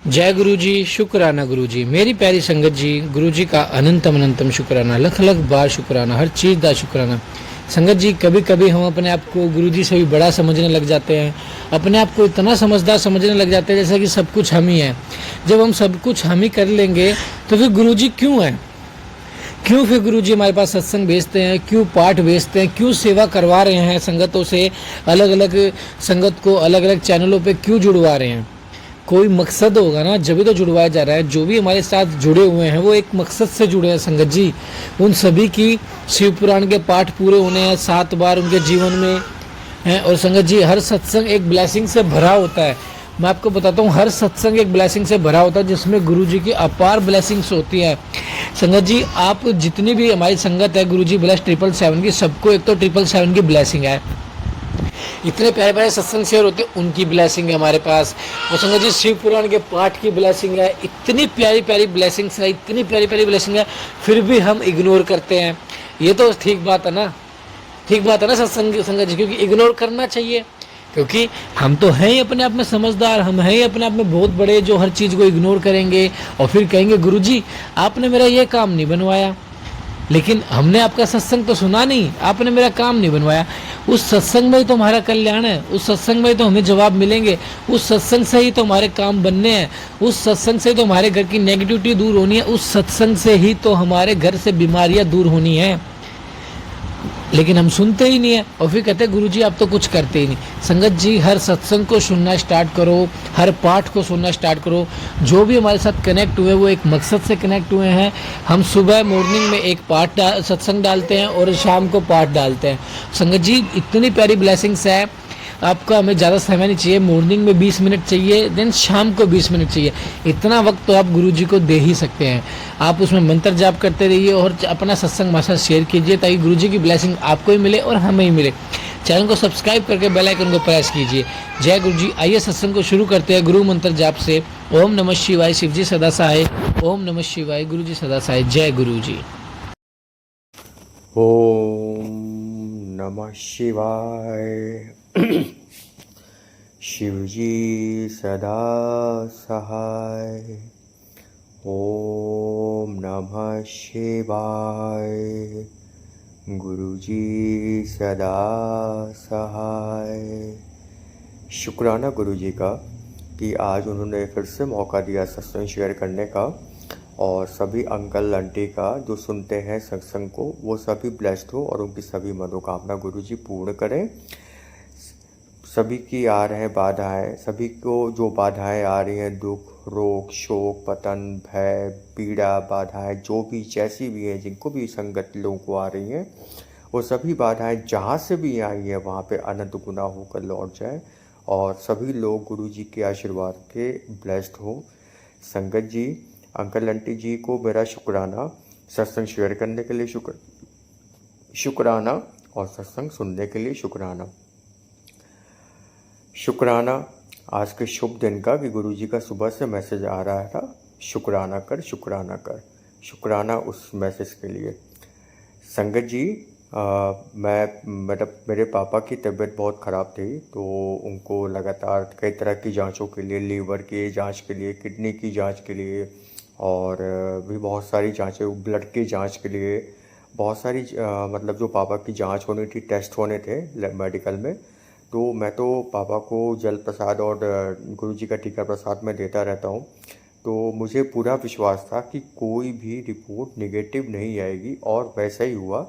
जय गुरु जी, शुक्राना गुरु जी। मेरी प्यारी संगत जी, गुरु जी का अनंतम अनंतम शुक्राना, लख लख बार शुक्राना, हर चीज़ का शुक्राना। संगत जी, कभी कभी हम अपने आप को गुरु जी से भी बड़ा समझने लग जाते हैं, अपने आप को इतना समझदार समझने लग जाते हैं जैसा कि सब कुछ हम ही हैं। जब हम सब कुछ हम ही कर लेंगे तो फिर गुरु जी क्यों हैं? क्यों फिर गुरु जी हमारे पास सत्संग भेजते हैं, क्यों पाठ भेजते हैं, क्यों सेवा करवा रहे हैं संगतों से, अलग अलग संगत को अलग अलग चैनलों पे क्यों जुड़वा रहे हैं? कोई मकसद होगा ना, जब भी तो जुड़वाया जा रहा है। जो भी हमारे साथ जुड़े हुए हैं वो एक मकसद से जुड़े हैं संगत जी। उन सभी की शिव पुराण के पाठ पूरे होने हैं 7 बार उनके जीवन में हैं। और संगत जी, हर सत्संग एक ब्लेसिंग से भरा होता है। मैं आपको बताता हूँ, हर सत्संग एक ब्लेसिंग से भरा होता है जिसमें गुरु जी की अपार ब्लेसिंग्स होती है। संगत जी, आप जितनी भी हमारी संगत है गुरु जी ब्लेस 777 की, सबको एक तो 777 की ब्लेसिंग है। इतने प्यारे प्यारे सत्संग शेयर होते हैं, उनकी ब्लेसिंग है हमारे पास। और संगत जी, शिव पुराण के पाठ की ब्लेसिंग है। इतनी प्यारी प्यारी ब्लेसिंग्स है, इतनी प्यारी प्यारी ब्लेसिंग है, फिर भी हम इग्नोर करते हैं। ये तो ठीक बात है ना? ठीक बात है ना सत्संग संगत जी? क्योंकि इग्नोर करना चाहिए, क्योंकि हम तो हैं ही अपने आप में समझदार, हम हैं ही अपने आप में बहुत बड़े, जो हर चीज़ को इग्नोर करेंगे और फिर कहेंगे गुरु जी आपने मेरा ये काम नहीं बनवाया। लेकिन हमने आपका सत्संग तो सुना नहीं, आपने मेरा काम नहीं बनवाया। उस सत्संग में ही तो हमारा कल्याण है, उस सत्संग में ही तो हमें जवाब मिलेंगे, उस सत्संग से ही तो हमारे काम बनने हैं, उस सत्संग से तो हमारे घर की नेगेटिविटी दूर होनी है, उस सत्संग से ही तो हमारे घर से बीमारियां दूर होनी है। लेकिन हम सुनते ही नहीं है और फिर कहते हैं गुरु जी आप तो कुछ करते ही नहीं। संगत जी, हर सत्संग को सुनना स्टार्ट करो, हर पाठ को सुनना स्टार्ट करो। जो भी हमारे साथ कनेक्ट हुए वो एक मकसद से कनेक्ट हुए हैं। हम सुबह मॉर्निंग में एक पाठ सत्संग डालते हैं और शाम को पाठ डालते हैं। संगत जी, इतनी प्यारी ब्लेसिंग्स है। आपका हमें ज़्यादा समय नहीं चाहिए, मॉर्निंग में 20 मिनट चाहिए, देन शाम को 20 मिनट चाहिए। इतना वक्त तो आप गुरु जी को दे ही सकते हैं। आप उसमें मंत्र जाप करते रहिए और अपना सत्संग हमारे साथ शेयर कीजिए, ताकि गुरु जी की ब्लेसिंग आपको ही मिले और हमें ही मिले। चैनल को सब्सक्राइब करके बेल आइकन को प्रेस कीजिए। जय गुरु जी। आइए सत्संग को शुरू करते हैं गुरु मंत्र जाप से। ओम नमः शिवाय, शिव जी सदा सहाय। ओम नमः शिवाय, गुरु जी सदा सहाय। जय गुरु जी। ओम नमः शिवाय। शिवजी सदा सहाय। ओम नमः शिवाय, गुरुजी सदा सहाय। शुक्राना गुरुजी का कि आज उन्होंने फिर से मौका दिया सत्संग शेयर करने का। और सभी अंकल आंटी का जो सुनते हैं सत्संग को, वो सभी ब्लेस्ड हो और उनकी सभी मनोकामना गुरुजी पूर्ण करें। सभी की आ रहे हैं बाधाएं, सभी को जो बाधाएं आ रही हैं, दुख, रोग, शोक, पतन, भय, पीड़ा, बाधाएं जो भी जैसी भी हैं, जिनको भी संगत लोगों को आ रही हैं, वो सभी बाधाएं जहाँ से भी आई हैं वहाँ पे अनंत गुना होकर लौट जाए और सभी लोग गुरुजी के आशीर्वाद के ब्लेस्ड हो। संगत जी, अंकल आंटी जी को मेरा शुक्राना, सत्संग शेयर करने के लिए शुक्राना और सत्संग सुनने के लिए शुक्राना। शुक्राना आज के शुभ दिन का कि गुरुजी का सुबह से मैसेज आ रहा था, शुक्राना कर, शुक्राना कर। शुक्राना उस मैसेज के लिए। संगत जी, मेरे पापा की तबीयत बहुत ख़राब थी, तो उनको लगातार कई तरह की जांचों के लिए, लीवर की जांच के लिए, किडनी की जांच के लिए और भी बहुत सारी जांचें, ब्लड की जांच के लिए बहुत सारी मतलब जो पापा की जांच होनी थी, टेस्ट होने थे मेडिकल में। तो मैं तो पापा को जल प्रसाद और गुरुजी का टीका प्रसाद में देता रहता हूँ। तो मुझे पूरा विश्वास था कि कोई भी रिपोर्ट नेगेटिव नहीं आएगी और वैसा ही हुआ।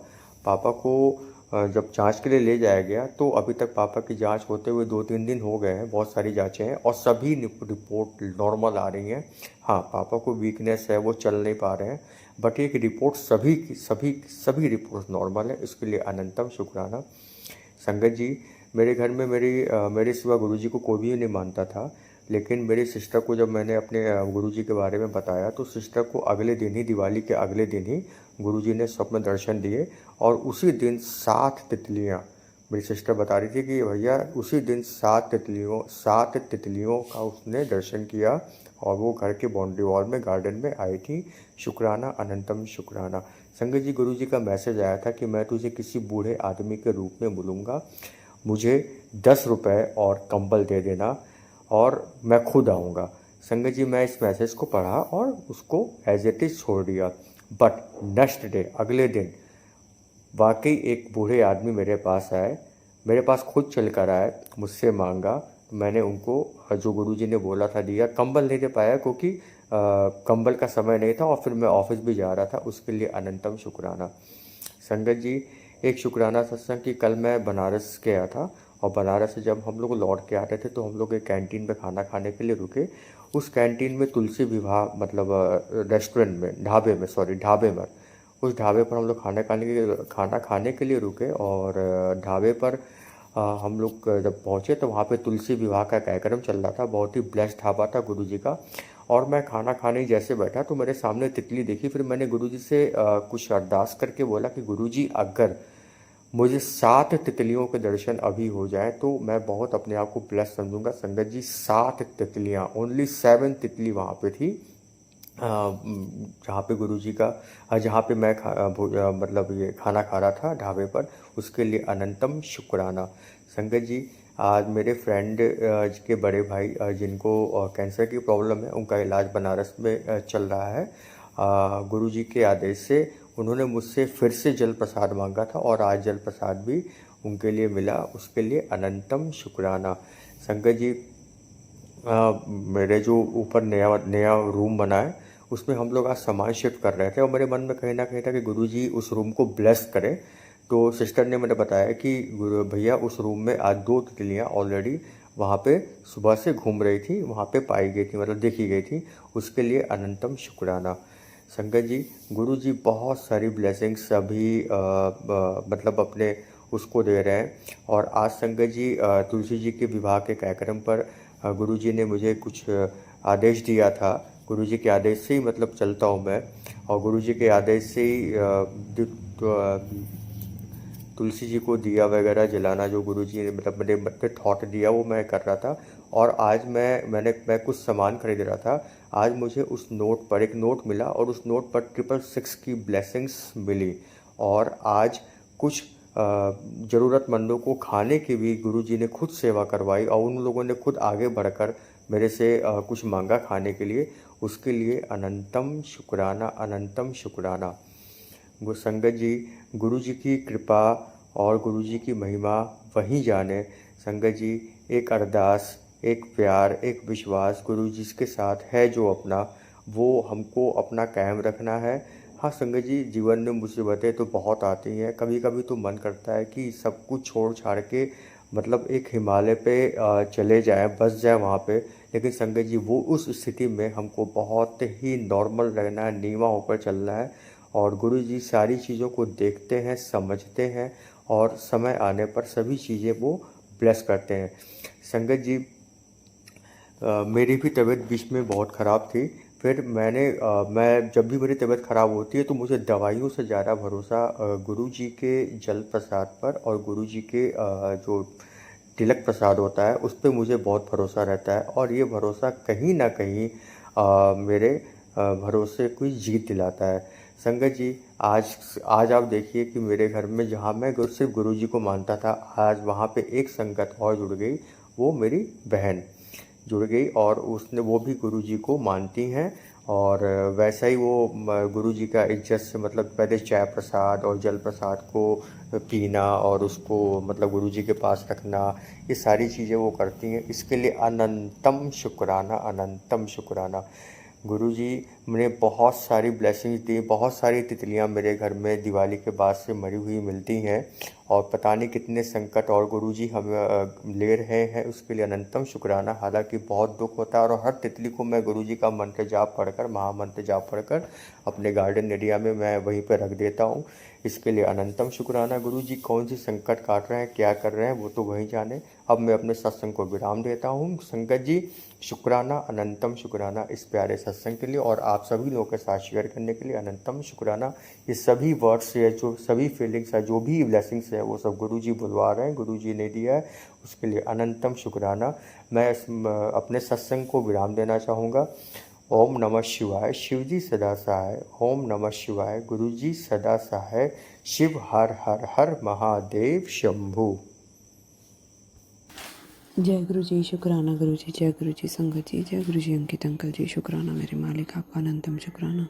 पापा को जब जांच के लिए ले जाया गया तो अभी तक पापा की जांच होते हुए 2-3 दिन हो गए हैं, बहुत सारी जांचें हैं और सभी रिपोर्ट नॉर्मल आ रही हैं। हाँ, पापा को वीकनेस है, वो चल नहीं पा रहे हैं, बट एक रिपोर्ट सभी रिपोर्ट नॉर्मल है। इसके लिए अनंतम शुक्राना। संगत जी, मेरे घर में मेरे सिवा गुरुजी को कोई भी नहीं मानता था, लेकिन मेरी सिस्टर को जब मैंने अपने गुरुजी के बारे में बताया तो सिस्टर को अगले दिन ही, दिवाली के अगले दिन ही गुरुजी ने स्वप्न दर्शन दिए और उसी दिन 7 तितलियाँ, मेरी सिस्टर बता रही थी कि भैया उसी दिन 7 तितलियों का उसने दर्शन किया और वो घर के बाउंड्री वॉल में, गार्डन में आई थी। शुक्राना, अनंतम शुक्राना। संगत जी, गुरुजी का मैसेज आया था कि मैं तुझे किसी बूढ़े आदमी के रूप में बुलूँगा, मुझे 10 रुपये और कंबल दे देना और मैं खुद आऊँगा। संगत जी मैं इस मैसेज को पढ़ा और उसको एज इट इज़ छोड़ दिया। बट नेक्स्ट डे, अगले दिन वाकई एक बूढ़े आदमी मेरे पास आए, मेरे पास खुद चल कर आए, मुझसे मांगा। मैंने उनको जो गुरुजी ने बोला था दिया। कंबल नहीं दे पाया क्योंकि कंबल का समय नहीं था और फिर मैं ऑफिस भी जा रहा था, उसके लिए अनंतम शुक्राना। संगत जी, एक शुक्राना सत्संग कि कल मैं बनारस गया था और बनारस से जब हम लोग लौट के आ रहे थे तो हम लोग एक कैंटीन में खाना खाने के लिए रुके। उस कैंटीन में तुलसी विवाह मतलब रेस्टोरेंट में, ढाबे में, उस ढाबे पर हम लोग खाना खाने के लिए रुके और ढाबे पर हम लोग जब पहुँचे तो वहाँ पे तुलसी विवाह का कार्यक्रम चल रहा था। बहुत ही ब्लेस्ड ढाबा था गुरुजी का। और मैं खाना खाने जैसे बैठा तो मेरे सामने तितली देखी। फिर मैंने गुरुजी से कुछ अरदास करके बोला कि गुरुजी अगर मुझे 7 तितलियों के दर्शन अभी हो जाए तो मैं बहुत अपने आप को ब्लेस समझूंगा। संगत जी 7 तितलियाँ, ओनली 7 तितली वहाँ पे थी जहाँ पे गुरुजी का जहाँ पे मैं मतलब ये खाना खा रहा था ढाबे पर, उसके लिए अनंतम शुक्राना। संगत जी, आज मेरे फ्रेंड के बड़े भाई जिनको कैंसर की प्रॉब्लम है, उनका इलाज बनारस में चल रहा है। गुरुजी के आदेश से उन्होंने मुझसे फिर से जल प्रसाद मांगा था और आज जल प्रसाद भी उनके लिए मिला, उसके लिए अनंतम शुक्राना। संगत जी, मेरे जो ऊपर नया नया रूम बना है उसमें हम लोग आज सामान शिफ्ट कर रहे थे और मेरे मन में कहीं ना कहीं था कि गुरुजी उस रूम को ब्लेस करें। तो सिस्टर ने मुझे बताया कि गुरु भैया उस रूम में आज 2 तितलियाँ ऑलरेडी वहाँ पे सुबह से घूम रही थी, वहाँ पे पाई गई थी, मतलब देखी गई थी, उसके लिए अनंतम शुक्राना। संगत जी, गुरुजी बहुत सारी ब्लेसिंग्स अभी मतलब अपने उसको दे रहे हैं। और आज संगत जी तुलसी जी के विवाह के कार्यक्रम पर गुरुजी ने मुझे कुछ आदेश दिया था। गुरुजी के आदेश से ही मतलब चलता हूँ मैं और गुरुजी के आदेश से ही तुलसी जी को दिया वगैरह जलाना जो गुरुजी ने मतलब मेरे थॉट दिया वो मैं कर रहा था। और आज मैं कुछ सामान खरीद रहा था। आज मुझे उस नोट पर एक नोट मिला और उस नोट पर 666 की ब्लेसिंग्स मिली। और आज कुछ ज़रूरतमंदों को खाने की भी गुरुजी ने खुद सेवा करवाई और उन लोगों ने खुद आगे बढ़कर मेरे से कुछ मांगा खाने के लिए, उसके लिए अनंतम शुक्राना, अनंतम शुक्राना। संगत जी, गुरु जी की कृपा और गुरु जी की महिमा वही जाने। संगत जी, एक अरदास, एक प्यार, एक विश्वास गुरु जी के साथ है जो अपना, वो हमको अपना कायम रखना है। हाँ संगत जी, जीवन में मुसीबतें तो बहुत आती हैं, कभी कभी तो मन करता है कि सब कुछ छोड़ छाड़ के मतलब एक हिमालय पे चले जाएं, बस जाएं वहाँ पे। लेकिन संगत जी, वो उस स्थिति में हमको बहुत ही नॉर्मल रहना है, नीवा होकर चलना है। और गुरु जी सारी चीज़ों को देखते हैं, समझते हैं और समय आने पर सभी चीज़ें वो ब्लेस करते हैं। संगत जी, मेरी भी तबीयत बीच में बहुत ख़राब थी। फिर मैं जब भी मेरी तबीयत ख़राब होती है तो मुझे दवाइयों से ज़्यादा भरोसा गुरु जी के जल प्रसाद पर और गुरु जी के जो तिलक प्रसाद होता है उस पर मुझे बहुत भरोसा रहता है। और ये भरोसा कहीं ना कहीं मेरे भरोसे को जीत दिलाता है। संगत जी, आज आज आप देखिए कि मेरे घर में जहाँ मैं सिर्फ गुरु जी को मानता था, आज वहाँ पे एक संगत और जुड़ गई, वो मेरी बहन जुड़ गई और उसने वो भी गुरु जी को मानती हैं। और वैसा ही वो गुरु जी का इज्जत से मतलब पहले चाय प्रसाद और जल प्रसाद को पीना और उसको मतलब गुरु जी के पास रखना, ये सारी चीज़ें वो करती हैं। इसके लिए अनंतम शुक्राना, अनंतम शुक्राना। गुरु जी ने बहुत सारी ब्लेसिंग्स दी, बहुत सारी तितलियां मेरे घर में दिवाली के बाद से मरी हुई मिलती हैं और पता नहीं कितने संकट और गुरु जी हम ले रहे हैं, उसके लिए अनंतम शुक्राना। हालांकि बहुत दुख होता है और हर तितली को मैं गुरु जी का मंत्र जाप पढ़कर, महामंत्र जाप पढ़कर अपने गार्डन एरिया में मैं वहीं पर रख देता हूँ। इसके लिए अनंतम शुक्राना। गुरु जी कौन सी संकट काट रहे हैं, क्या कर रहे हैं, वो तो वही जाने। अब मैं अपने सत्संग को विराम देता हूँ। संगत जी, शुक्राना, अनंतम शुक्राना इस प्यारे सत्संग के लिए और आप सभी लोगों के साथ शेयर करने के लिए अनंतम शुक्राना। ये सभी वर्ड्स है, जो सभी फीलिंग्स है, जो भी ब्लेसिंग्स है, वो सब गुरु जी बुलवा रहे हैं, गुरु जी ने दिया है, उसके लिए अनंतम शुक्राना। मैं अपने सत्संग को विराम देना चाहूँगा। ओम नमः शिवाय, शिव जी सदा सहाय। ओम नमः शिवाय, गुरु जी सदा सहाय। शिव हर हर हर महादेव शंभु। जय गुरु जी, शुक्राना गुरु जी, जय गुरु जी संगत जी, जय गुरु जी अंकित अंकल जी, शुक्राना मेरे मालिक, आपका अनंतम शुक्राना।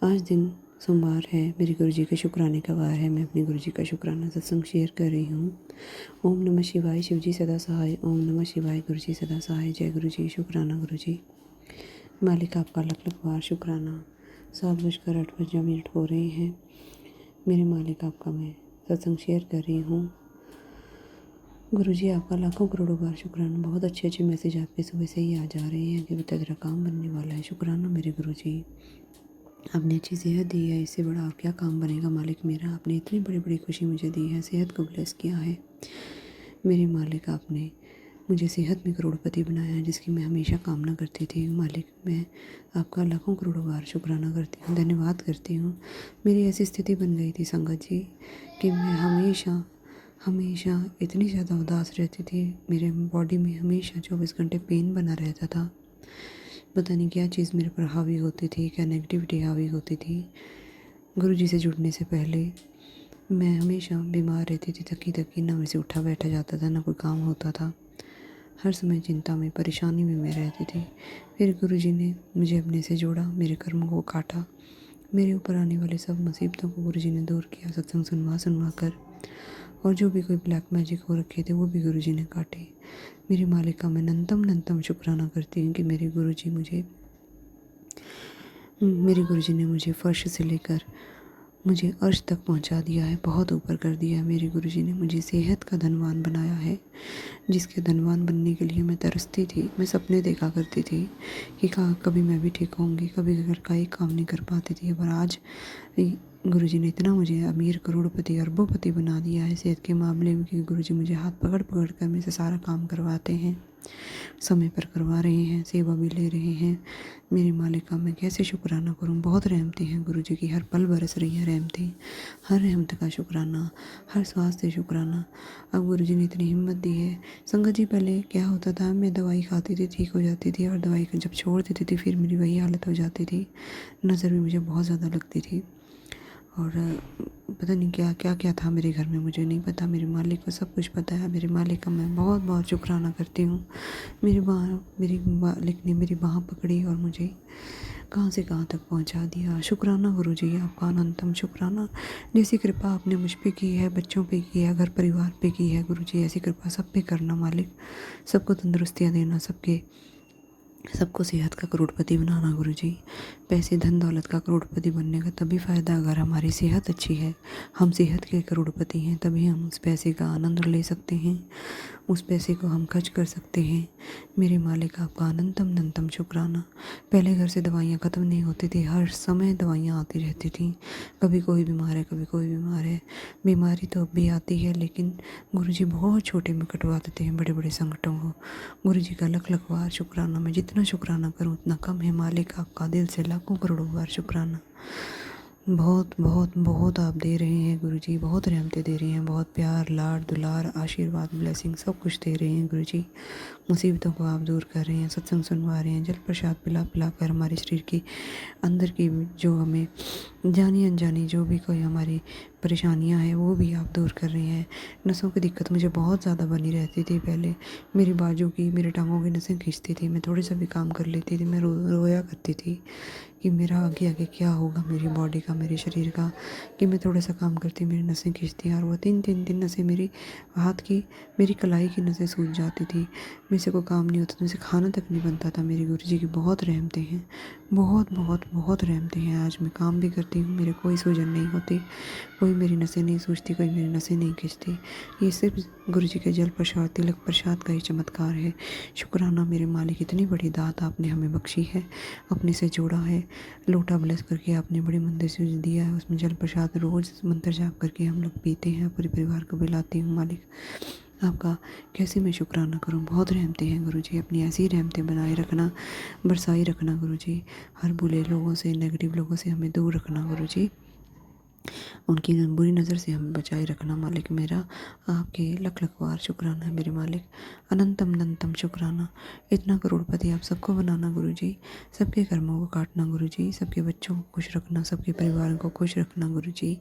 आज दिन सोमवार है, मेरे गुरु जी के शुक्राने का वार है। मैं अपने गुरु जी का शुक्राना सत्संग शेयर कर रही हूँ। ओम नमः शिवाय, शिव जी सदा सहाय। ओम नमः शिवाय, गुरु जी सदा सहाय। जय गुरु जी, शुक्राना गुरु जी। मालिक आपका लख लख बार शुक्राना। 7:08 हो रहे हैं। मेरे मालिक आपका मैं सत्संग शेयर कर रही हूँ। गुरु जी आपका लाखों करोड़ों बार शुक्राना। बहुत अच्छे अच्छे मैसेज आपके सुबह से ही आ जा रहे हैं कि बेटा तेरा काम बनने वाला है। शुक्राना मेरे गुरु जी, आपने अच्छी सेहत दी है, इससे बड़ा और क्या काम बनेगा मालिक मेरा। आपने इतनी बड़ी बड़ी खुशी मुझे दी है, सेहत को ब्लेस किया है मेरे मालिक। आपने मुझे सेहत में करोड़पति बनाया है, जिसकी मैं हमेशा कामना करती थी। मालिक मैं आपका लाखों करोड़ों बार शुक्राना करती हूँ, धन्यवाद करती हूँ। मेरी ऐसी स्थिति बन गई थी संगत जी कि मैं हमेशा हमेशा इतनी ज़्यादा उदास रहती थी। मेरे बॉडी में हमेशा 24 घंटे पेन बना रहता था। पता नहीं क्या चीज़ मेरे पर हावी होती थी, क्या नेगेटिविटी हावी होती थी। गुरु जी से जुड़ने से पहले मैं हमेशा बीमार रहती थी, थकी थकी, ना मुझसे उठा बैठा जाता था, ना कोई काम होता था। हर समय चिंता में, परेशानी में मैं रहती थी। फिर गुरु जी ने मुझे अपने से जोड़ा, मेरे कर्मों को काटा, मेरे ऊपर आने वाले सब मुसीबतों को गुरु जी ने दूर किया, सत्संग सुनवा कर। और जो भी कोई ब्लैक मैजिक हो रखे थे वो भी गुरु जी ने काटे। मेरे मालिक का मैं नंतम शुक्राना करती हूँ कि मेरे गुरु जी ने मुझे फर्श से लेकर मुझे अर्श तक पहुंचा दिया है, बहुत ऊपर कर दिया है। मेरे गुरु जी ने मुझे सेहत का धनवान बनाया है, जिसके धनवान बनने के लिए मैं तरसती थी। मैं सपने देखा करती थी कि कभी मैं भी ठीक होंगी, कभी घर का एक काम नहीं कर पाती थी। पर आज गुरु जी ने इतना मुझे अमीर, करोड़पति, अरबोपति बना दिया है सेहत के मामले में कि गुरु जी मुझे हाथ पकड़ पकड़ कर मेरे से सारा काम करवाते हैं, समय पर करवा रहे हैं, सेवा भी ले रहे हैं। मेरे मालिक का मैं कैसे शुक्राना करूं। बहुत रहमतें हैं गुरु जी की, हर पल बरस रही हैं रहमतें। हर रहमत का शुक्राना, हर स्वास्थ्य शुक्राना। अब गुरु जी ने इतनी हिम्मत दी है। संगत जी पहले क्या होता था, मैं दवाई खाती थी, ठीक हो जाती थी, और दवाई जब छोड़ देती थी फिर मेरी वही हालत हो जाती थी। नज़र भी मुझे बहुत ज़्यादा लगती थी, और पता नहीं क्या क्या क्या था मेरे घर में, मुझे नहीं पता। मेरे मालिक को सब कुछ पता है। मेरे मालिक का मैं बहुत बहुत शुक्राना करती हूँ। मेरे मालिक ने मेरी बाँह पकड़ी और मुझे कहाँ से कहाँ तक पहुँचा दिया। शुक्राना गुरु जी, आपका अनंतम शुक्राना। जैसी कृपा आपने मुझ पे की है, बच्चों पे की है, घर परिवार पे की है गुरु जी, ऐसी कृपा सब पे करना मालिक। सबको तंदुरुस्तियाँ देना, सबको सेहत का करोड़पति बनाना गुरु जी। पैसे धन दौलत का करोड़पति बनने का तभी फ़ायदा अगर हमारी सेहत अच्छी है। हम सेहत के करोड़पति हैं, तभी हम उस पैसे का आनंद ले सकते हैं, उस पैसे को हम खर्च कर सकते हैं। मेरे मालिक आपका अनंतम शुक्राना। पहले घर से दवाइयाँ ख़त्म नहीं होती थी, हर समय दवाइयाँ आती रहती थी। कभी कोई बीमार है, कभी कोई बीमार है। बीमारी तो अब भी आती है, लेकिन गुरु जी बहुत छोटे में कटवा देते हैं बड़े बड़े संकटों को। गुरु जी का लख लख बार शुक्राना। मैं जितना शुक्राना करूँ उतना कम है मालिक। आपका दिल से लाखों करोड़ों बार शुक्राना। बहुत बहुत बहुत आप दे रहे हैं गुरु जी, बहुत रहमतें दे रहे हैं, बहुत प्यार, लाड, दुलार, आशीर्वाद, ब्लेसिंग सब कुछ दे रहे हैं गुरु जी। मुसीबतों को आप दूर कर रहे हैं, सत्संग सुनवा रहे हैं, जल प्रसाद पिला पिला कर हमारे शरीर की अंदर की जो हमें जानी अनजानी जो भी कोई हमारी परेशानियां हैं वो भी आप दूर कर रहे हैं। नसों की दिक्कत मुझे बहुत ज़्यादा बनी रहती थी पहले। मेरी बाजू की, मेरे टांगों की नसें खींचती थी। मैं थोड़ी सा भी काम कर लेती थी, मैं रोया करती थी कि मेरा आगे आगे क्या होगा, मेरी बॉडी का, मेरे शरीर का। कि मैं थोड़ा सा काम करती, मेरी नसें खींचती, और वो तीन नसें मेरी हाथ की, मेरी कलाई की नसें सूज जाती थी। मेरे से कोई काम नहीं होता था, मुझसे खाना तक नहीं बनता था। मेरी गुरु जी की बहुत रहमतें हैं, बहुत बहुत बहुत रहमतें हैं। आज मैं काम भी करती हूँ, मेरे कोई सूजन नहीं होती, कोई मेरी नसें नहीं सूजती, कोई मेरी नसें नहीं खींचती। ये सिर्फ गुरु जी के जल प्रसाद, तिलक प्रसाद का ही चमत्कार है। शुक्राना मेरे मालिक, इतनी बड़ी दात आपने हमें बख्शी है, अपने से जोड़ा है। लोटा ब्लेस करके आपने बड़ी मंदिर से दिया है, उसमें जल प्रसाद रोज़ मंत्र जाप करके हम लोग पीते हैं, पूरे परिवार को पिलाती हूँ मालिक। आपका कैसे मैं शुक्राना करूं। बहुत रहमतें हैं गुरु जी, अपनी ऐसी ही रहमतें बनाए रखना, बरसाई रखना गुरु जी। हर बुरे लोगों से, नेगेटिव लोगों से हमें दूर रखना गुरु जी, उनकी बुरी नज़र से हमें बचाए रखना मालिक मेरा। आपके लख लख बार शुक्राना है मेरे मालिक, अनंतम शुक्राना। इतना करोड़पति आप सबको बनाना गुरु जी, सबके कर्मों को काटना गुरु जी, सबके बच्चों को खुश रखना, सबके परिवार को खुश रखना गुरु जी।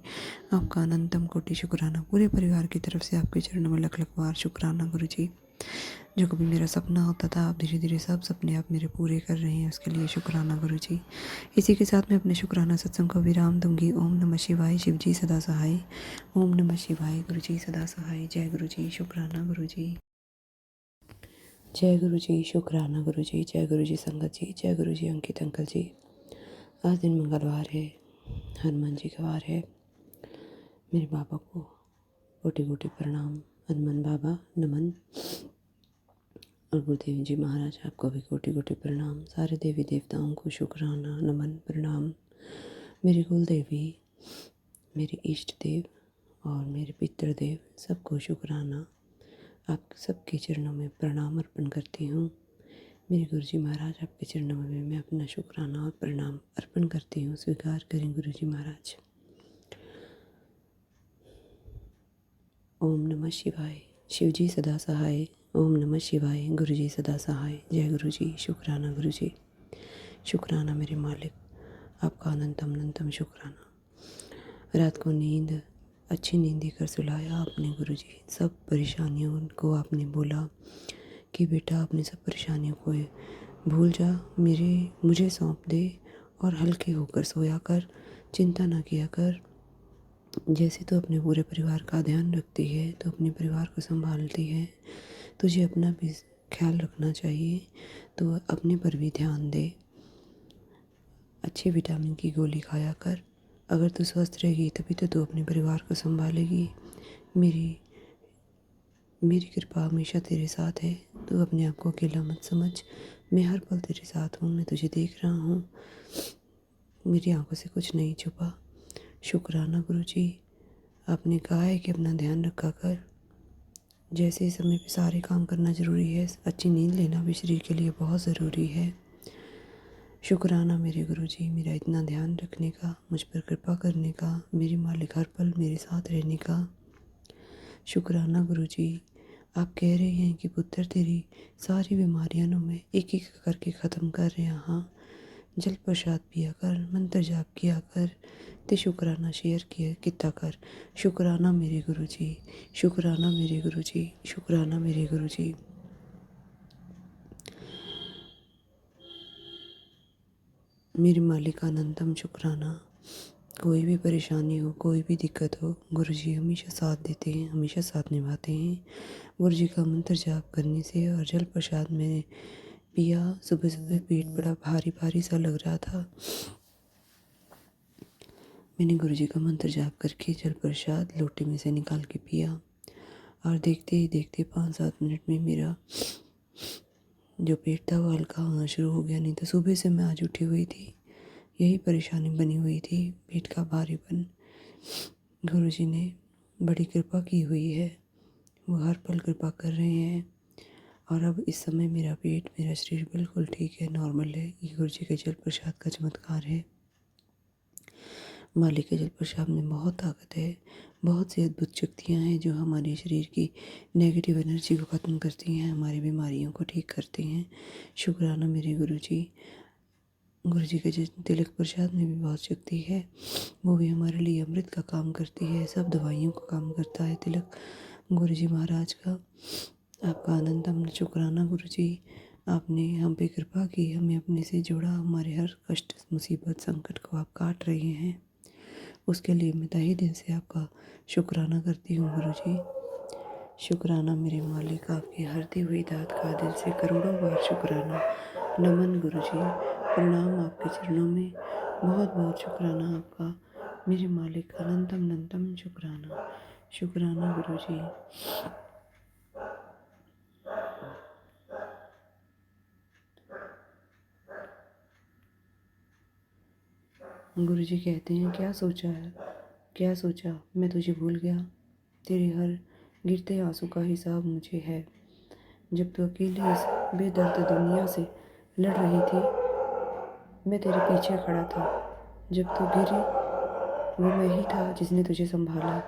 आपका अनंतम कोटि शुक्राना। पूरे परिवार की तरफ से आपके चरणों में लख लख बार शुक्राना गुरु जी। जो कभी मेरा सपना होता था, आप धीरे धीरे सब सपने आप मेरे पूरे कर रहे हैं, उसके लिए शुक्राना गुरुजी। इसी के साथ मैं अपने शुक्राना सत्संग को विराम दूंगी। ओम नमः शिवाय, शिव जी सदा सहाय। ओम नमः शिवाय, गुरु जी सदा सहाय। जय गुरु जी, शुक्राना गुरु जी। जय गुरु जी, शुक्राना गुरु जी। जय गुरु जी संगत जी, जय गुरु जी अंकित अंकल जी। आज दिन मंगलवार है, हनुमान जी का वार है। मेरे बाबा को कोटि कोटि प्रणाम। हनुमान बाबा नमन। और गुरुदेव जी महाराज आपको भी कोटि कोटि प्रणाम। सारे देवी देवताओं को शुक्राना नमन प्रणाम। मेरी कुल देवी, मेरे इष्ट देव और मेरे पितृ देव सबको शुक्राना। आप सबके चरणों में प्रणाम अर्पण करती हूँ। मेरे गुरुजी महाराज आपके चरणों में मैं अपना शुक्राना और प्रणाम अर्पण करती हूँ। स्वीकार करें गुरुजी महाराज। ओम नमः शिवाय, शिव जी सदा सहाय। ओम नमः शिवाय, गुरु जी सदा सहाय। जय गुरु जी, शुक्राना गुरु जी। शुक्राना मेरे मालिक, आपका अनंतम अनंतम शुक्राना। रात को नींद, अच्छी नींद देकर सुलाया आपने गुरु जी। सब परेशानियों को आपने बोला कि बेटा अपनी सब परेशानियों को भूल जा, मुझे सौंप दे और हल्के होकर सोया कर, चिंता ना किया कर। जैसे तो अपने पूरे परिवार का ध्यान रखती है तो अपने परिवार को संभालती है, तुझे अपना भी ख्याल रखना चाहिए, तो अपने पर भी ध्यान दे। अच्छी विटामिन की गोली खाया कर। अगर तू स्वस्थ रहेगी तभी तो तू अपने परिवार को संभालेगी। मेरी कृपा हमेशा तेरे साथ है। तू अपने आप को अकेला मत समझ। मैं हर पल तेरे साथ हूँ, मैं तुझे देख रहा हूँ। मेरी आंखों से कुछ नहीं छुपा। शुक्राना गुरु जी, आपने कहा है कि अपना ध्यान रखा कर। जैसे समय पे सारे काम करना ज़रूरी है, अच्छी नींद लेना भी शरीर के लिए बहुत ज़रूरी है। शुक्राना मेरे गुरु जी, मेरा इतना ध्यान रखने का, मुझ पर कृपा करने का, मेरे मालिक हर पल मेरे साथ रहने का। शुक्राना गुरु जी, आप कह रहे हैं कि पुत्र तेरी सारी बीमारियां मैं एक एक करके ख़त्म कर रहा हाँ। जल प्रसाद पिया कर, मंत्र जाप किया कर, ते शुक्राना शेयर किया कर। शुक्राना मेरे गुरु जी, शुक्राना मेरे गुरु जी, शुक्राना मेरे गुरु जी। मेरे मालिक अनंतम शुक्राना। कोई भी परेशानी हो, कोई भी दिक्कत हो, गुरु जी हमेशा साथ देते हैं, हमेशा साथ निभाते हैं। गुरु जी का मंत्र जाप करने से और जल प्रसाद मैंने पिया। सुबह सुबह पेट बड़ा भारी भारी सा लग रहा था। मैंने गुरु जी का मंत्र जाप करके जल प्रसाद लोटे में से निकाल के पिया और देखते ही देखते 5-7 मिनट में मेरा जो पेट था वो हल्का होना शुरू हो गया। नहीं तो सुबह से मैं आज उठी हुई थी, यही परेशानी बनी हुई थी, पेट का भारीपन। गुरु जी ने बड़ी कृपा की हुई है, वो हर पल कृपा कर रहे हैं। और अब इस समय मेरा पेट, मेरा शरीर बिल्कुल ठीक है, नॉर्मल है। ये गुरु जी के जल प्रसाद का चमत्कार है। मालिक के जल प्रसाद में बहुत ताकत है, बहुत सी अद्भुत शक्तियाँ हैं जो हमारे शरीर की नेगेटिव एनर्जी को ख़त्म करती हैं, हमारी बीमारियों को ठीक करती हैं। शुक्राना मेरे गुरु जी। गुरु जी के तिलक प्रसाद में भी बहुत शक्ति है, वो भी हमारे लिए अमृत का काम करती है, सब दवाइयों का काम करता है तिलक गुरु जी महाराज का। आपका अनंतम शुक्राना गुरु जी, आपने हम पे कृपा की, हमें अपने से जोड़ा, हमारे हर कष्ट मुसीबत संकट को आप काट रहे हैं, उसके लिए मैं तहे दिल से आपका शुक्राना करती हूँ गुरु जी। शुक्राना मेरे मालिक, आपकी हर दी हुई दात का दिल से करोड़ों बार शुक्राना नमन गुरु जी। प्रणाम आपके चरणों में, बहुत बहुत शुक्राना आपका मेरे मालिक। अनंतम अनंतम शुक्राना। शुक्राना गुरु जी। गुरु जी कहते हैं क्या सोचा है, क्या सोचा, मैं तुझे भूल गया। तेरे हर गिरते आंसू का हिसाब मुझे है। जब तू अकेली इस बेदर्द दुनिया से लड़ रही थी, मैं तेरे पीछे खड़ा था। जब तू गिरी, वो मैं ही था जिसने तुझे संभाला।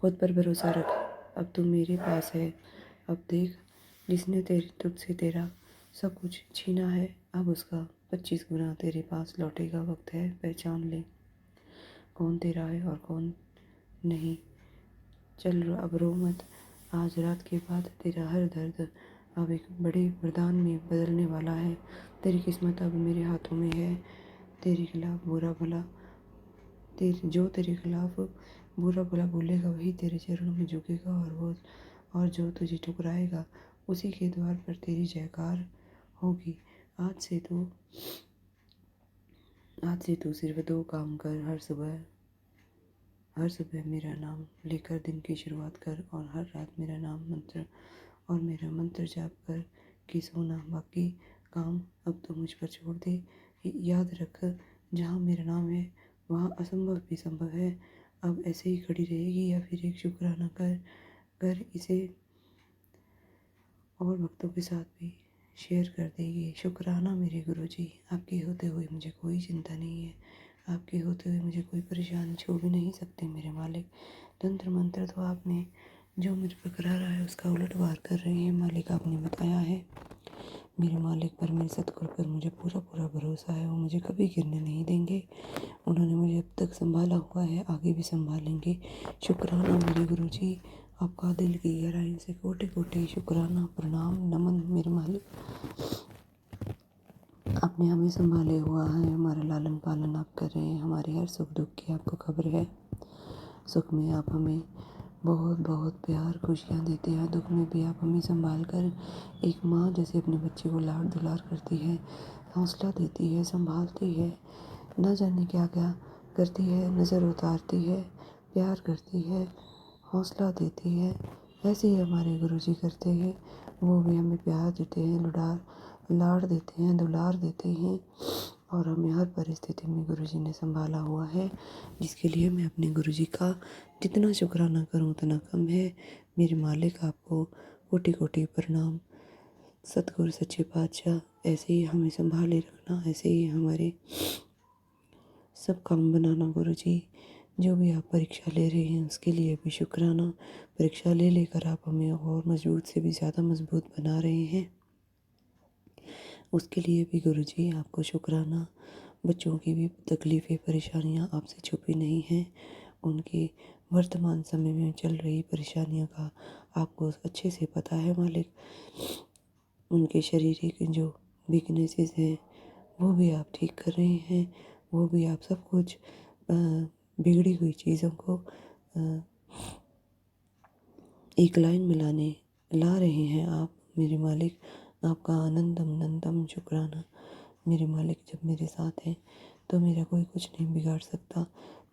खुद पर भरोसा रख, अब तू मेरे पास है। अब देख, जिसने तुझसे तेरा सब कुछ छीना है, अब उसका 25 गुना तेरे पास लौटेगा। वक्त है, पहचान ले कौन तेरा है और कौन नहीं। चल अब रो मत, आज रात के बाद तेरा हर दर्द अब एक बड़े वरदान में बदलने वाला है। तेरी किस्मत अब मेरे हाथों में है। तेरे खिलाफ बुरा भला तेरे खिलाफ बुरा भला बोलेगा वही तेरे चरणों में झुकेगा, और जो तुझे ठुकराएगा उसी के द्वार पर तेरी जयकार होगी। आज से तू सिर्फ 2 काम कर। हर सुबह मेरा नाम लेकर दिन की शुरुआत कर, और हर रात मेरा मंत्र जाप कर कि सोना। बाकी काम अब तो मुझ पर छोड़ दे। याद रख, जहाँ मेरा नाम है वहाँ असंभव भी संभव है। अब ऐसे ही खड़ी रहेगी या फिर एक शुक्राना कर इसे और भक्तों के साथ भी शेयर कर देगी। शुक्राना मेरे गुरुजी, आपके होते हुए मुझे कोई चिंता नहीं है। आपके होते हुए मुझे कोई परेशानी छू भी नहीं सकती मेरे मालिक। तंत्र मंत्र तो आपने जो मुझ पर करा रहा है उसका उलट वार कर रहे हैं मालिक, आपने बताया है। मेरे मालिक पर, मेरे सतगुरु पर मुझे पूरा पूरा भरोसा है। वो मुझे कभी गिरने नहीं देंगे। उन्होंने मुझे अब तक संभाला हुआ है, आगे भी संभालेंगे। शुक्राना मेरे गुरुजी, आपका दिल की गहराई से कोटि कोटि शुक्राना, प्रणाम, नमन मेरे मालिक। आपने हमें संभाले हुआ है, हमारा लालन पालन आप कर रहे हैं। हमारे हर सुख दुख की आपको खबर है। सुख में आप हमें बहुत बहुत प्यार खुशियाँ देते हैं, दुख में भी आप हमें संभाल कर एक माँ जैसे अपने बच्चे को लाड दुलार करती है, हौसला देती है, संभालती है, न जाने क्या क्या करती है, नज़र उतारती है, प्यार करती है, हौसला देती है। ऐसे ही हमारे गुरुजी करते हैं। वो भी हमें प्यार देते हैं, लाड देते हैं, दुलार देते हैं, और हमें हर परिस्थिति में गुरुजी ने संभाला हुआ है, जिसके लिए मैं अपने गुरुजी का जितना शुक्राना करूं उतना कम है। मेरे मालिक, आपको कोटि कोटि प्रणाम। सतगुरु सच्चे पातशाह, ऐसे ही हमें संभाले रखना, ऐसे ही हमारे सब काम बनाना गुरुजी। जो भी आप परीक्षा ले रहे हैं उसके लिए भी शुक्राना। परीक्षा ले लेकर आप हमें और मजबूत से भी ज़्यादा मजबूत बना रहे हैं, उसके लिए भी गुरुजी आपको शुक्राना। बच्चों की भी तकलीफ़ें परेशानियां आपसे छुपी नहीं हैं। उनकी वर्तमान समय में चल रही परेशानियों का आपको अच्छे से पता है मालिक। उनके शारीरिक जो वीकनेसेस हैं वो भी आप ठीक कर रहे हैं। वो भी आप सब कुछ बिगड़ी हुई चीज़ों को एक लाइन में ला रहे हैं आप मेरे मालिक। आपका आनंदम अनंतम शुक्राना मेरे मालिक। जब मेरे साथ हैं तो मेरा कोई कुछ नहीं बिगाड़ सकता।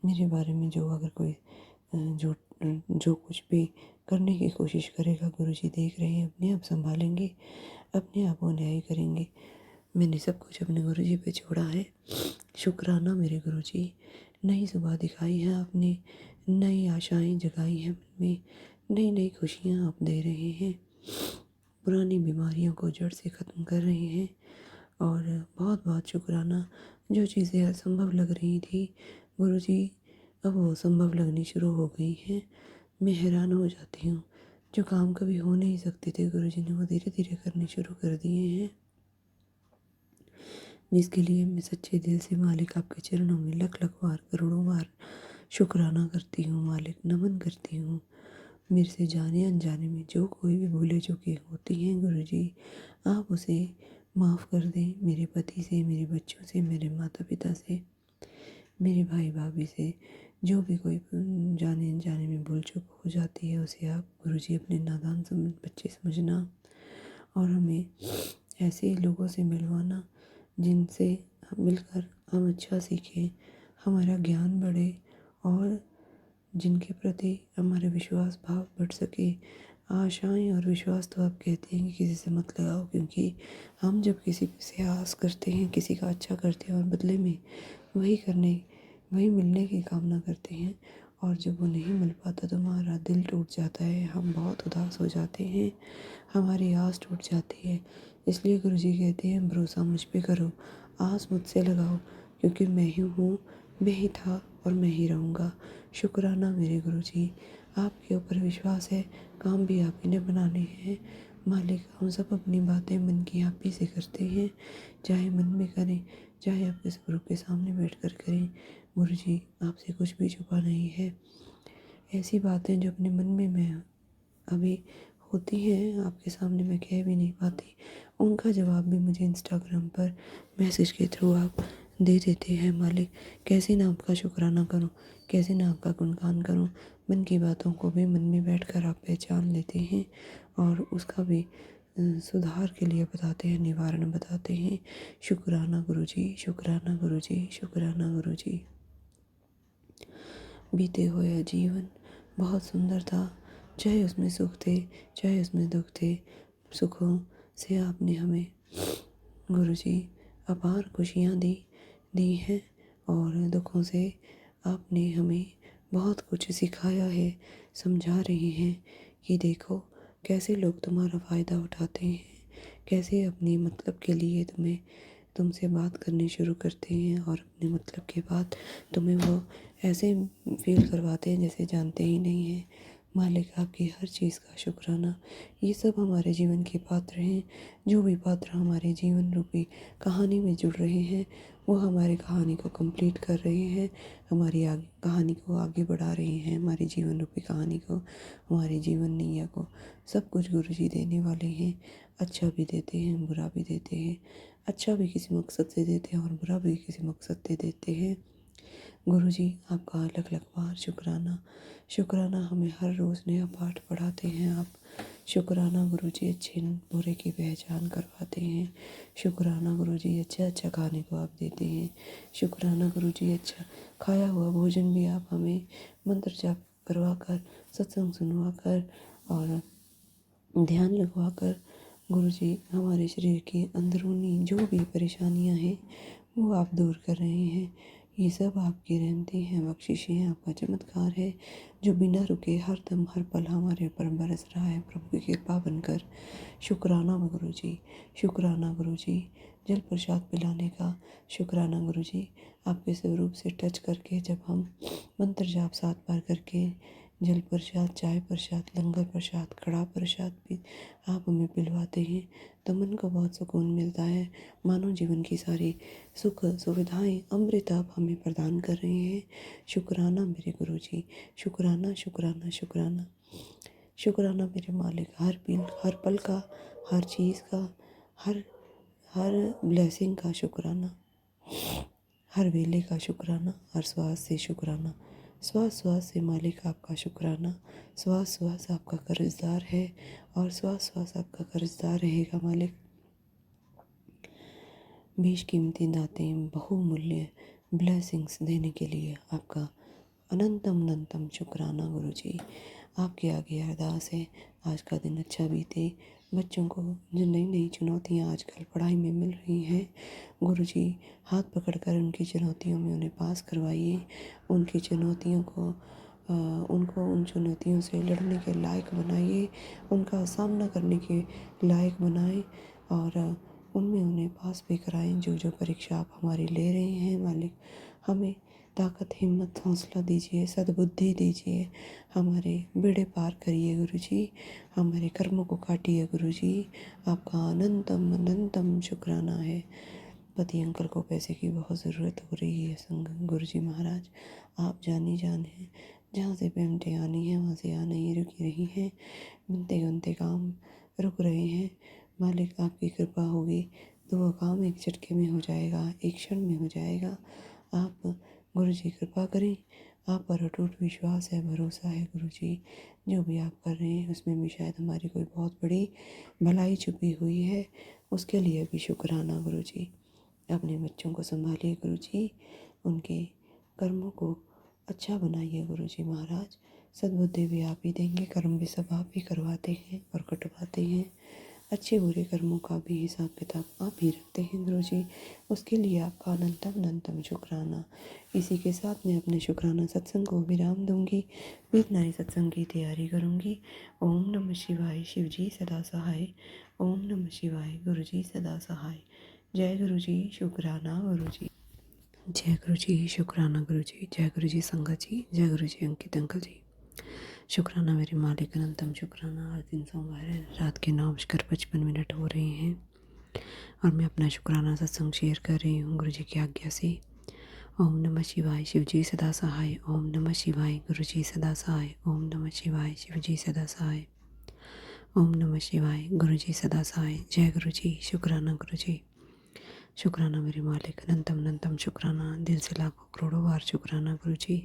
मेरे बारे में जो अगर कोई जो कुछ भी करने की कोशिश करेगा गुरुजी देख रहे हैं, अपने आप संभालेंगे, अपने आप वो न्याय करेंगे। मैंने सब कुछ अपने गुरुजी पे छोड़ा है। शुक्राना मेरे गुरुजी। नई सुबह दिखाई है आपने, नई आशाएं जगाई हैं मन में, नई नई खुशियाँ आप दे रहे हैं, पुरानी बीमारियों को जड़ से ख़त्म कर रहे हैं। और बहुत बहुत शुक्राना। जो चीज़ें असंभव लग रही थी गुरुजी, अब वो संभव लगनी शुरू हो गई हैं। मैं हैरान हो जाती हूँ, जो काम कभी हो नहीं सकते थे गुरुजी ने वो धीरे धीरे करने शुरू कर दिए हैं, जिसके लिए मैं सच्चे दिल से मालिक आपके चरणों में लख लख बार करोड़ों बार शुक्राना करती हूँ मालिक, नमन करती हूँ। मेरे से जाने अनजाने में जो कोई भी भूले चूके होती हैं गुरुजी, आप उसे माफ़ कर दें। मेरे पति से, मेरे बच्चों से, मेरे माता पिता से, मेरे भाई भाभी से, जो भी कोई जाने अनजाने में भूल चूक हो जाती है उसे आप गुरुजी अपने नादान बच्चे समझना, और हमें ऐसे लोगों से मिलवाना जिनसे मिलकर हम अच्छा सीखें, हमारा ज्ञान बढ़े, और जिनके प्रति हमारे विश्वास भाव बढ़ सके। आशाएं और विश्वास तो आप कहते हैं कि किसी से मत लगाओ, क्योंकि हम जब किसी से आस करते हैं, किसी का अच्छा करते हैं और बदले में वही मिलने की कामना करते हैं, और जब वो नहीं मिल पाता तो हमारा दिल टूट जाता है, हम बहुत उदास हो जाते हैं, हमारी आस टूट जाती है। इसलिए गुरुजी कहते हैं भरोसा मुझ पे करो, आस मुझसे लगाओ, क्योंकि मैं ही हूँ, मैं ही था और मैं ही रहूँगा। शुक्राना मेरे गुरुजी, आपके ऊपर विश्वास है, काम भी आप ही ने बनाने हैं मालिक। हम सब अपनी बातें मन की आप ही से करते हैं, चाहे मन में करें, चाहे आपके गुरु के सामने बैठकर करें। गुरुजी, आपसे कुछ भी छुपा नहीं है। ऐसी बातें जो अपने मन में मैं अभी होती हैं आपके सामने मैं कह भी नहीं पाती, उनका जवाब भी मुझे इंस्टाग्राम पर मैसेज के थ्रू आप दे देते हैं मालिक। कैसे ना आपका शुक्राना करूं, कैसे ना आपका गुणगान करूं। मन की बातों को भी मन में बैठकर आप पहचान लेते हैं और उसका भी सुधार के लिए बताते हैं, निवारण बताते हैं। शुक्राना गुरुजी, शुक्राना गुरुजी, शुक्राना गुरुजी। बीते हुए जीवन बहुत सुंदर था, चाहे उसमें सुख थे चाहे उसमें दुख थे। सुखों से आपने हमें गुरुजी अपार खुशियाँ दी हैं और दुखों से आपने हमें बहुत कुछ सिखाया है, समझा रहे हैं कि देखो कैसे लोग तुम्हारा फ़ायदा उठाते हैं, कैसे अपने मतलब के लिए तुमसे बात करनी शुरू करते हैं और अपने मतलब के बाद तुम्हें वो ऐसे फील करवाते हैं जैसे जानते ही नहीं हैं। मालिक आपकी हर चीज़ का शुक्राना। ये सब हमारे जीवन के पात्र हैं। जो भी पात्र हमारे जीवन रूपी कहानी में जुड़ रहे हैं वो हमारी कहानी को कंप्लीट कर रहे हैं, हमारी कहानी को आगे बढ़ा रहे हैं, हमारी जीवन रूपी कहानी को, हमारी जीवन नैया को सब कुछ गुरुजी देने वाले हैं। अच्छा भी देते हैं, बुरा भी देते हैं। अच्छा भी किसी मकसद से देते हैं और बुरा भी किसी मकसद से देते हैं। गुरुजी आपका अलग अलग बार शुक्राना। शुक्राना हमें हर रोज़ नया पाठ पढ़ाते हैं आप। शुक्राना गुरुजी अच्छे बुरे की पहचान करवाते हैं। शुक्राना गुरुजी अच्छा खाने को आप देते हैं। शुक्राना गुरुजी अच्छा खाया हुआ भोजन भी आप हमें मंत्र जाप करवा कर, सत्संग सुनवा कर और ध्यान लगवा कर गुरुजी हमारे शरीर की अंदरूनी जो भी परेशानियां हैं वो आप दूर कर रहे हैं। ये सब आपकी रहमतें हैं, बख्शिशें हैं, आपका चमत्कार है जो बिना रुके हर दम हर पल हमारे ऊपर बरस रहा है प्रभु की कृपा बनकर। शुक्राना गुरुजी, शुक्राना गुरुजी। जल प्रसाद पिलाने का शुक्राना गुरुजी। आपके स्वरूप से टच करके जब हम मंत्र जाप 7 बार करके जल प्रसाद, चाय प्रसाद, लंगर प्रसाद, कड़ा प्रसाद भी आप हमें पिलवाते हैं तो मन को बहुत सुकून मिलता है। मानो जीवन की सारी सुख सुविधाएं अमृत आप हमें प्रदान कर रहे हैं। शुक्राना मेरे गुरुजी, शुक्राना शुक्राना शुक्राना। शुक्राना मेरे मालिक, हर पल का, हर चीज़ का, हर हर ब्लेसिंग का शुक्राना, हर वेले का शुक्राना, हर श्वास से शुक्राना। श्वास श्वास से मालिक आपका शुक्राना। श्वास श्वास आपका कर्जदार है और श्वास श्वास आपका कर्जदार रहेगा मालिक। बेशकीमती दातें बहुमूल्य ब्लेसिंग्स देने के लिए आपका अनंतम अनंतम शुक्राना गुरुजी। आपके आगे अरदास है आज का दिन अच्छा बीते। बच्चों को जो नई नई चुनौतियाँ आजकल पढ़ाई में मिल रही हैं गुरुजी हाथ पकड़कर उनकी चुनौतियों में उन्हें पास करवाइए। उनकी चुनौतियों को उनको उन चुनौतियों से लड़ने के लायक बनाइए, उनका सामना करने के लायक बनाएं और उनमें उन्हें पास भी कराएं। जो जो परीक्षा आप हमारी ले रहे हैं मालिक, हमें ताकत, हिम्मत, हौसला दीजिए, सद्बुद्धि दीजिए। हमारे बेड़े पार करिए गुरुजी, हमारे कर्मों को काटिए गुरुजी। आपका अनंतम अनंतम शुक्राना है। पति अंकल को पैसे की बहुत ज़रूरत हो रही है संग गुरुजी महाराज, आप जानी जान हैं। जहाँ से पेमेंटें आनी है वहाँ से आ नहीं रुकी रही हैं। बनते बनते काम रुक रहे हैं। मालिक आपकी कृपा होगी तो वो काम एक झटके में हो जाएगा, एक क्षण में हो जाएगा। आप गुरुजी कृपा करें। आप पर अटूट विश्वास है, भरोसा है गुरुजी। जो भी आप कर रहे हैं उसमें भी शायद हमारी कोई बहुत बड़ी भलाई छुपी हुई है, उसके लिए भी शुक्राना गुरुजी। अपने बच्चों को संभालिए गुरुजी, उनके कर्मों को अच्छा बनाइए गुरुजी महाराज। सद्बुद्धि भी आप ही देंगे, कर्म भी सब आप ही करवाते हैं और कटवाते हैं। अच्छे बुरे कर्मों का भी हिसाब किताब आप ही रखते हैं गुरुजी, उसके लिए आपका अनंतम अनंतम शुक्राना। इसी के साथ मैं अपने शुक्राना सत्संग को विराम दूंगी। वीरनारी सत्संग की तैयारी करूंगी। ओम नमः शिवाय, शिव जी सदा सहाय। ओम नमः शिवाय, गुरु जी सदा सहाय। जय गुरु जी, शुक्राना गुरु जी। जय गुरु जी, शुक्राना गुरु जी। जय गुरु जी संगत जी, जय गुरु जी अंकित अंकल जी। शुक्राना मेरे मालिक, अनंतम शुक्राना। आज दिन सोमवार है, रात के 9:55 हो रहे हैं और मैं अपना शुक्राना सत्संग शेयर कर रही हूँ गुरु जी की आज्ञा से। ओम नमः शिवाय, शिव जी सदा सहाय। ओम नमः शिवाय, गुरु जी सदा सहाय। ओम नमः शिवाय, शिव जी सदा सहाय। ओम नमः शिवाय। गुरु जी सदा सहाय। जय गुरु जी। शुक्राना गुरु जी। शुक्राना मेरे मालिक। अनंतम अनंतम शुक्राना। दिल से लाखों करोड़ों बार शुक्राना गुरु जी।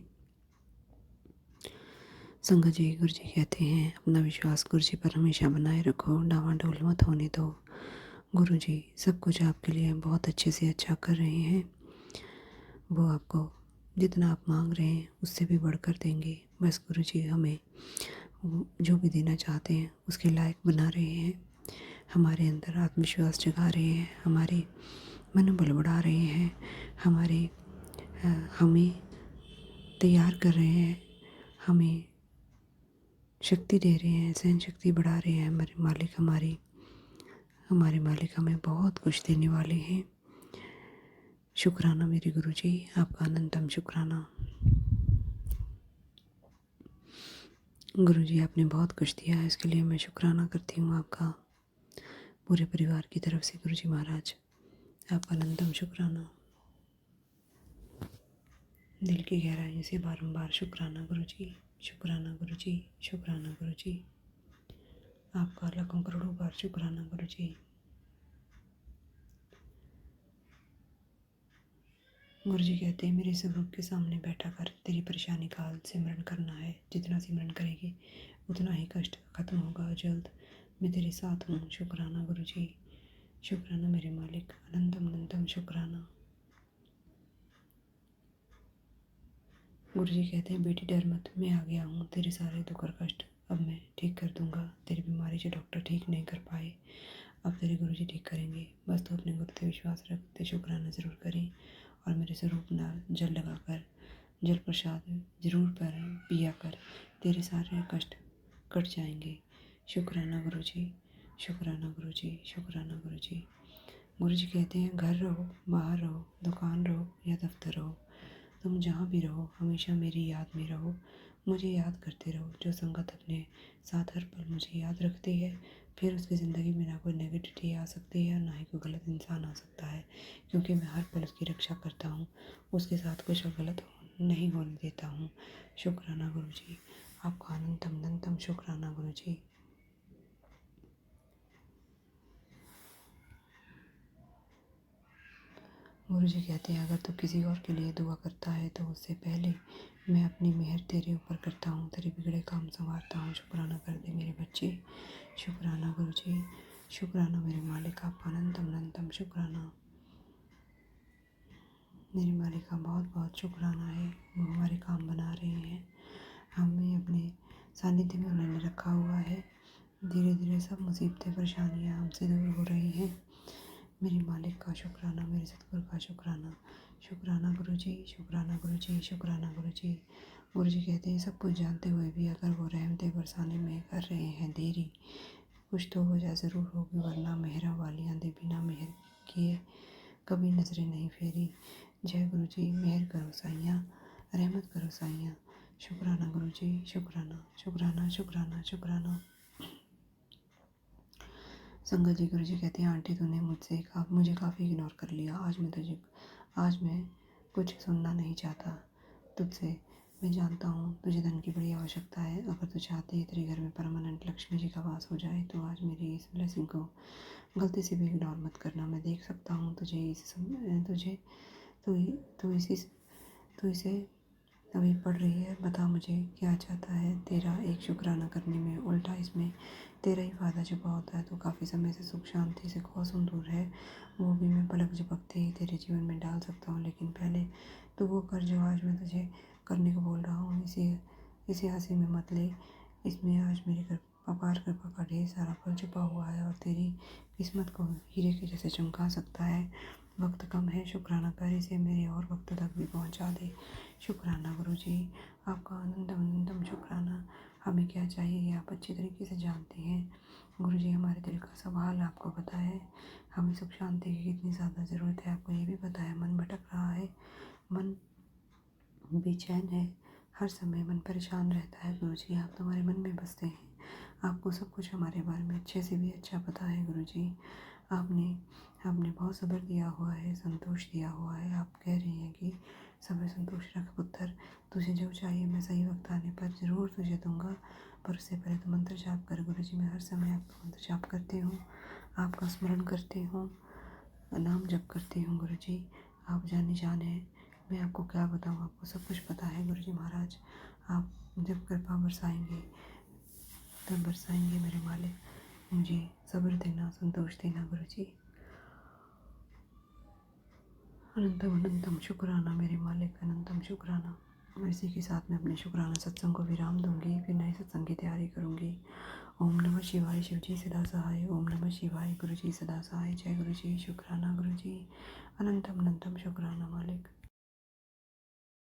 संगत जी, गुरु जी कहते हैं अपना विश्वास गुरु जी पर हमेशा बनाए रखो, डावाडोल मत होने दो। गुरु जी सब कुछ आपके लिए बहुत अच्छे से अच्छा कर रहे हैं। वो आपको जितना आप मांग रहे हैं उससे भी बढ़कर देंगे। बस गुरु जी हमें जो भी देना चाहते हैं उसके लायक बना रहे हैं, हमारे अंदर आत्मविश्वास जगा रहे हैं, हमारे मनोबल बढ़ा रहे हैं, हमें तैयार कर रहे हैं, हमें शक्ति दे रहे हैं, सहन शक्ति बढ़ा रहे हैं। हमारे मालिक हमें बहुत कुछ देने वाले हैं। शुक्राना मेरे गुरु जी, आपका अनंतम शुक्राना। गुरु जी आपने बहुत कुछ दिया है, इसके लिए मैं शुक्राना करती हूँ आपका, पूरे परिवार की तरफ से। गुरु जी महाराज आपका अनंतम शुक्राना। दिल की गहराई से बारंबार शुक्राना गुरु जी, शुक्राना गुरु जी, शुक्राना गुरु जी। आपका लाखों करोड़ों बार शुक्राना गुरु जी। गुरु जी कहते हैं मेरे स्वरूप के सामने बैठा कर तेरी परेशानी का हाल सिमरन करना है। जितना सिमरन करेगी उतना ही कष्ट खत्म होगा जल्द। मैं तेरे साथ हूँ। शुक्राना गुरु जी, शुक्राना मेरे मालिक। अनंतम अनंतम शुक्राना। गुरु जी कहते हैं बेटी डर मत, मैं आ गया हूँ। तेरे सारे दुख और कष्ट अब मैं ठीक कर दूंगा। तेरी बीमारी जो डॉक्टर ठीक नहीं कर पाए अब तेरे गुरु जी ठीक करेंगे। बस तो अपने गुरु पे विश्वास रखते शुक्राना ज़रूर करें और मेरे स्वरूप नाल जल लगाकर जल प्रसाद जरूर पिया कर, तेरे सारे कष्ट कट जाएंगे। शुक्राना गुरु जी, शुक्राना गुरु जी, शुक्राना गुरु जी। गुरु जी कहते हैं घर रहो, बाहर रहो, दुकान रहो या दफ्तर रहो, तुम जहाँ भी रहो हमेशा मेरी याद में रहो। मुझे याद करते रहो। जो संगत अपने साथ हर पल मुझे याद रखती है, फिर उसकी ज़िंदगी में ना कोई नेगेटिविटी आ सकती है ना ही कोई गलत इंसान आ सकता है, क्योंकि मैं हर पल उसकी रक्षा करता हूँ, उसके साथ कुछ गलत नहीं होने देता हूँ। शुक्राना गुरु जी, आपका अनंतम अनंतम शुक्राना गुरु जी। गुरु जी कहते हैं अगर तू किसी और के लिए दुआ करता है तो उससे पहले मैं अपनी मेहर तेरे ऊपर करता हूँ, तेरे बिगड़े काम संवारता हूँ। शुक्राना कर दे मेरे बच्चे। शुक्राना गुरु जी, शुक्राना मेरे मालिक। आपका अनंतम अनंतम शुक्राना। मेरे मालिक का बहुत बहुत शुक्राना है। वो हमारे काम बना रहे हैं, हमें अपने सानिध्य में उन्होंने रखा हुआ है। धीरे धीरे सब मुसीबतें परेशानियाँ हमसे दूर हो रही हैं। मेरे मालिक का शुक्राना, मेरे सतगुरु का शुक्राना। शुक्राना गुरु जी, शुक्राना गुरु जी, शुक्राना गुरु जी। गुरु जी कहते हैं सब कुछ जानते हुए भी अगर वो रहमतें बरसाने में कर रहे हैं देरी, कुछ तो वजह ज़रूर होगी, वरना मेहरा वाली आंधी बिना मेहर किए कभी नजरें नहीं फेरी। जय गुरु जी, मेहर करो साइयाँ, रहमत करो साइयाँ। शुक्राना गुरु जी, शुक्राना शुक्राना शुक्राना शुक्राना। संगत जी, गुरु जी कहते हैं आंटी तूने मुझे काफ़ी इग्नोर कर लिया। आज मैं कुछ सुनना नहीं चाहता तुझसे। मैं जानता हूँ तुझे धन की बड़ी आवश्यकता है। अगर तू चाहती है तेरे घर में परमानेंट लक्ष्मी जी का वास हो जाए तो आज मेरी इस ब्लेसिंग को गलती से भी इग्नोर मत करना। मैं देख सकता हूँ तुझे तू तू इसी तू इसे अभी पढ़ रही है। बता मुझे क्या चाहता है। तेरा एक शुक्राना करने में उल्टा इसमें तेरा ही फायदा छुपा होता है। तो काफ़ी समय से सुख शांति से कोसों दूर है, वो भी मैं पलक झपकते ही तेरे जीवन में डाल सकता हूँ। लेकिन पहले तो वो कर जो आज मैं तुझे करने को बोल रहा हूँ। इसे हंसी में मत ले। इसमें आज मेरी अपार कृपा का ढेर सारा फल छुपा हुआ है और तेरी किस्मत को हीरे के जैसे चमका सकता है। वक्त कम है, शुक्राना कर, इसे मेरे और वक्त तक भी पहुंचा दे। शुक्राना गुरु जी, आपका अनंतम अनंतम शुक्राना। हमें क्या चाहिए ये आप अच्छी तरीके से जानते हैं। गुरु जी हमारे दिल का सब हाल आपको पता है। हमें सुख शांति की कितनी ज़्यादा ज़रूरत है आपको ये भी पता है। मन भटक रहा है, मन बेचैन है, हर समय मन परेशान रहता है। गुरु जी आप तुम्हारे मन में बसते हैं, आपको सब कुछ हमारे बारे में अच्छे से भी अच्छा पता है। गुरु जी आपने बहुत सब्र दिया हुआ है, संतोष दिया हुआ है। आप कह रही हैं कि सब्र संतोष रख पुत्र, तुझे जो चाहिए मैं सही वक्त आने पर ज़रूर तुझे दूंगा। पर उससे पहले तो मंत्र जाप कर गुरु जी, मैं हर समय आपका मंत्र जाप करती हूँ, आपका स्मरण करती हूँ, नाम जप करती हूँ गुरु जी। आप जाने जान हैं, मैं आपको क्या बताऊँ, आपको सब कुछ पता है गुरु जी महाराज। आप जब कृपा बरसाएंगे तब बरसाएंगे मेरे मालिक, मुझे सब्र देना, संतोष देना गुरु जी। अनंतम अनंतम शुक्राना मेरे मालिक, अनंतम शुक्राना। और इसी के साथ मैं अपने शुक्राना सत्संग को विराम दूंगी, फिर नए सत्संग की तैयारी करूंगी। ओम नमः शिवाय, शिव जी सदा सहाय। ओम नमः शिवाय, गुरु जी सदा सहाय। जय गुरु जी, शुक्राना गुरु जी, अनंतम अनंतम शुक्राना मालिक।